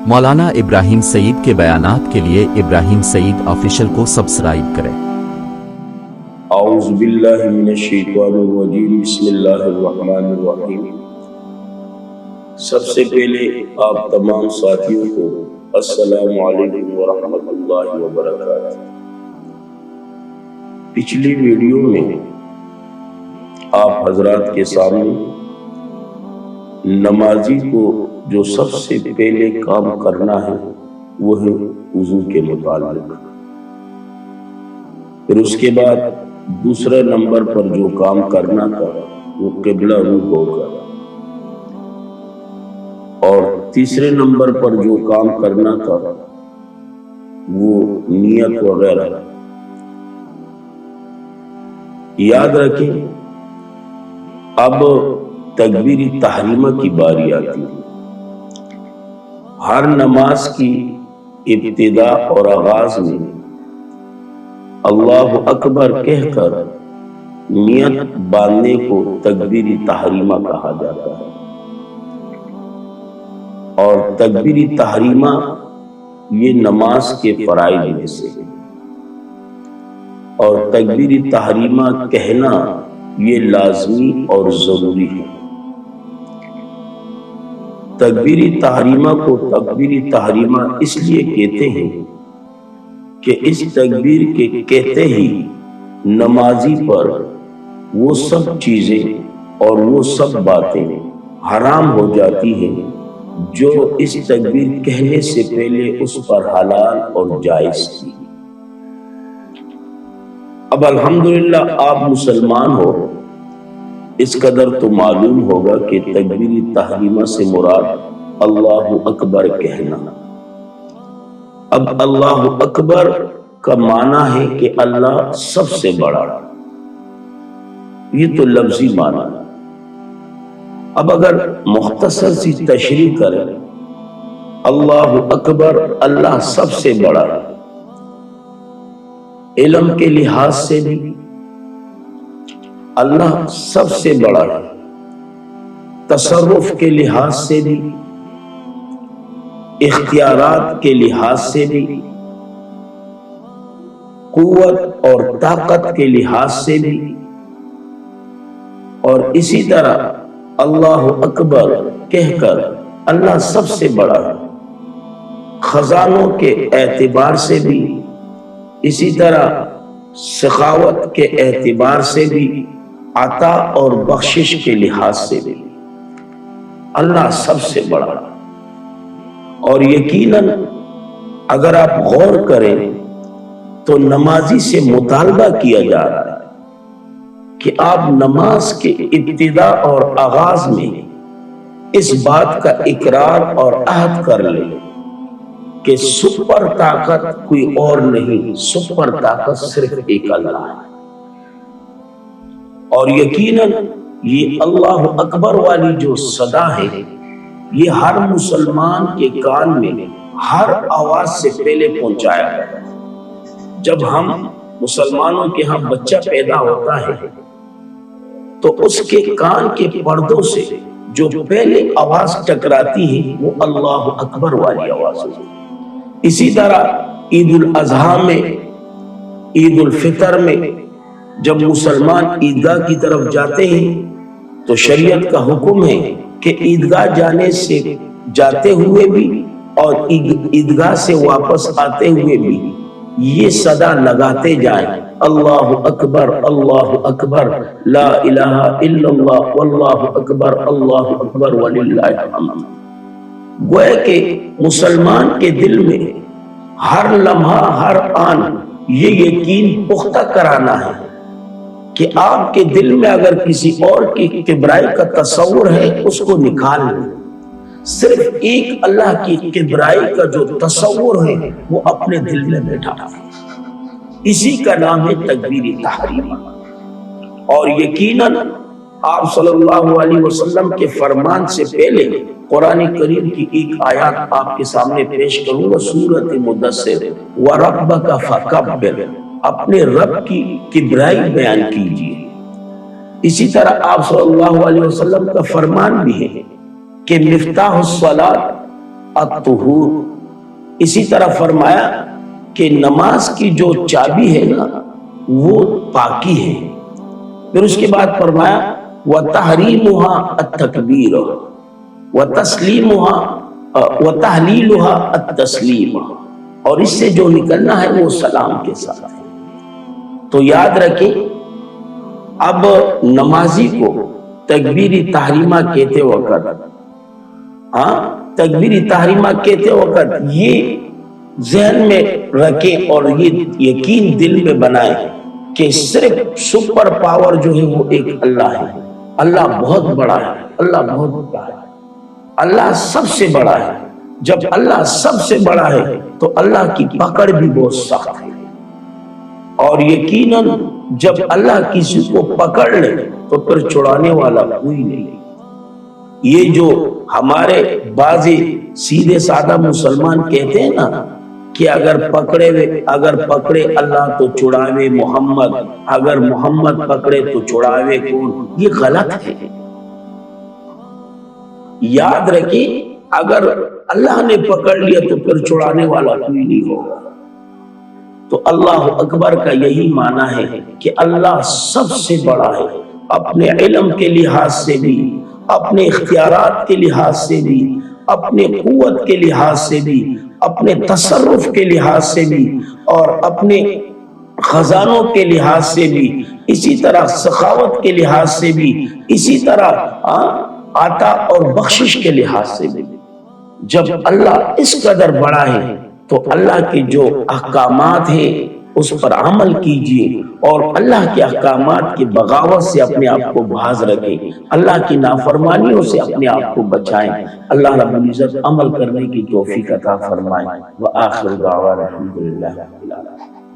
مولانا ابراہیم سعید کے بیانات کے لیے ابراہیم سعید آفیشل کو سبسکرائب کریں۔ اعوذ باللہ من الشیطان الرجیم، بسم اللہ الرحمن الرحیم۔ سب سے پہلے آپ تمام ساتھیوں کو السلام علیکم ورحمۃ اللہ وبرکاتہ۔ پچھلی ویڈیو میں آپ حضرات کے سامنے نمازی کو جو سب سے پہلے کام کرنا ہے وہ ہے وضو کے متعلق، پھر اس کے بعد دوسرے نمبر پر جو کام کرنا تھا وہ قبلہ رو ہو کر، اور تیسرے نمبر پر جو کام کرنا تھا وہ نیت وغیرہ۔ یاد رکھیں اب تکبیر تحریمہ کی باری آتی ہے۔ ہر نماز کی ابتدا اور آغاز میں اللہ اکبر کہہ کر نیت باندھنے کو تکبیر تحریمہ کہا جاتا ہے، اور تکبیر تحریمہ یہ نماز کے فرائض میں سے ہے، اور تکبیر تحریمہ کہنا یہ لازمی اور ضروری ہے۔ تکبیر تحریمہ کو تکبیر تحریمہ اس لیے کہتے ہیں کہ اس تکبیر کے کہتے ہی نمازی پر وہ سب چیزیں اور وہ سب باتیں حرام ہو جاتی ہیں جو اس تکبیر کہنے سے پہلے اس پر حلال اور جائز تھی۔ اب الحمدللہ آپ مسلمان ہو، اس قدر تو معلوم ہوگا کہ تکبیر تحریمہ سے مراد اللہ اکبر کہنا۔ اب اللہ اکبر کا معنی ہے کہ اللہ سب سے بڑا، یہ تو لفظی معنی ہے۔ اب اگر مختصر سی تشریح کریں، اللہ اکبر اللہ سب سے بڑا، علم کے لحاظ سے بھی اللہ سب سے بڑا ہے، تصرف کے لحاظ سے بھی، اختیارات کے لحاظ سے بھی، قوت اور طاقت کے لحاظ سے بھی، اور اسی طرح اللہ اکبر کہہ کر اللہ سب سے بڑا ہے، خزانوں کے اعتبار سے بھی، اسی طرح سخاوت کے اعتبار سے بھی، عطا اور بخشش کے لحاظ سے بھی اللہ سب سے بڑا۔ اور یقیناً اگر آپ غور کریں تو نمازی سے مطالبہ کیا جا رہا ہے کہ آپ نماز کے ابتدا اور آغاز میں اس بات کا اقرار اور عہد کر لیں کہ سپر طاقت کوئی اور نہیں، سپر طاقت صرف ایک اللہ ہے، اور یقیناً یہ اللہ اکبر والی جو صدا ہے یہ ہر مسلمان کے کان میں ہر آواز سے پہلے پہنچایا ہے۔ جب ہم مسلمانوں کے ہاں بچہ پیدا ہوتا ہے تو اس کے کان کے پردوں سے جو پہلے آواز ٹکراتی ہے وہ اللہ اکبر والی آواز ہے۔ اسی طرح عید الاضحیٰ میں، عید الفطر میں جب مسلمان عیدگاہ کی طرف جاتے ہیں تو شریعت کا حکم ہے کہ عیدگاہ جانے سے جاتے ہوئے بھی اور عیدگاہ سے واپس آتے ہوئے بھی یہ صدا لگاتے جائیں، اللہ اکبر لا الہ الا اللہ واللہ اکبر وللہ الحمد۔ گویا کہ مسلمان کے دل میں ہر لمحہ ہر آن یہ یقین پختہ کرانا ہے کہ آپ کے دل میں اگر کسی اور کی کبرائی کا تصور ہے اس کو نکال لیں، صرف ایک اللہ کی کبرائی کا جو تصور ہے وہ اپنے دل میں بیٹھا، اسی کا نام ہے تکبیر تحریمہ۔ اور یقیناً آپ صلی اللہ علیہ وسلم کے فرمان سے پہلے قرآن کریم کی ایک آیات آپ کے سامنے پیش کروں گا، سورۃ مدثر، وَرَبَّكَ فَكَبِّرْ، اپنے رب کی کبرائی بیان کیجیے۔ اسی طرح آپ صلی اللہ علیہ وسلم کا فرمان بھی ہے کہ مفتاح الصلاۃ الطہور۔ اسی طرح فرمایا کہ نماز کی جو چابی ہے نا وہ پاکی ہے۔ پھر اس کے بعد فرمایا وَتَحْرِيمُهَا التَّكْبِيرُ وَتَسْلِيمُهَا وَتَحْلِيلُهَا التَّسْلِيمُ، اور اس سے جو نکلنا ہے وہ سلام کے ساتھ ہے۔ تو یاد رکھیں، اب نمازی کو تکبیر تحریمہ کہتے وقت تکبیر تحریمہ کہتے وقت یہ ذہن میں رکھیں اور یہ یقین دل میں بنائیں کہ صرف سپر پاور جو ہے وہ ایک اللہ ہے۔ اللہ بہت بڑا ہے، اللہ بہت بڑا ہے، اللہ سب سے بڑا ہے۔ جب اللہ سب سے بڑا ہے تو اللہ کی پکڑ بھی بہت سخت ہے، اور یقیناً جب اللہ کسی کو پکڑ لے تو پھر چھڑانے والا کوئی نہیں۔ یہ جو ہمارے بعضی سیدھے سادہ مسلمان کہتے ہیں نا کہ اگر پکڑے اللہ تو چھڑاوے محمد، اگر محمد پکڑے تو چھڑاوے کون، یہ غلط ہے۔ یاد رکھیں، اگر اللہ نے پکڑ لیا تو پھر چھڑانے والا کوئی نہیں ہوگا۔ تو اللہ اکبر کا یہی معنی ہے کہ اللہ سب سے بڑا ہے، اپنے علم کے لحاظ سے بھی، اپنے اختیارات کے لحاظ سے بھی، اپنے قوت کے لحاظ سے بھی، اپنے تصرف کے لحاظ سے بھی، اور اپنے خزانوں کے لحاظ سے بھی، اسی طرح سخاوت کے لحاظ سے بھی، اسی طرح عطا اور بخشش کے لحاظ سے بھی۔ جب اللہ اس قدر بڑا ہے تو اللہ کے جو احکامات ہیں اس پر عمل کیجئے، اور اللہ کے احکامات کی بغاوت سے اپنے آپ کو باز رکھیں، اللہ کی نافرمانیوں سے اپنے آپ کو بچائیں۔ اللہ رب العزت عمل کرنے کی توفیق عطا فرمائے۔ وآخر دعوانا الحمدللہ رب العالمین۔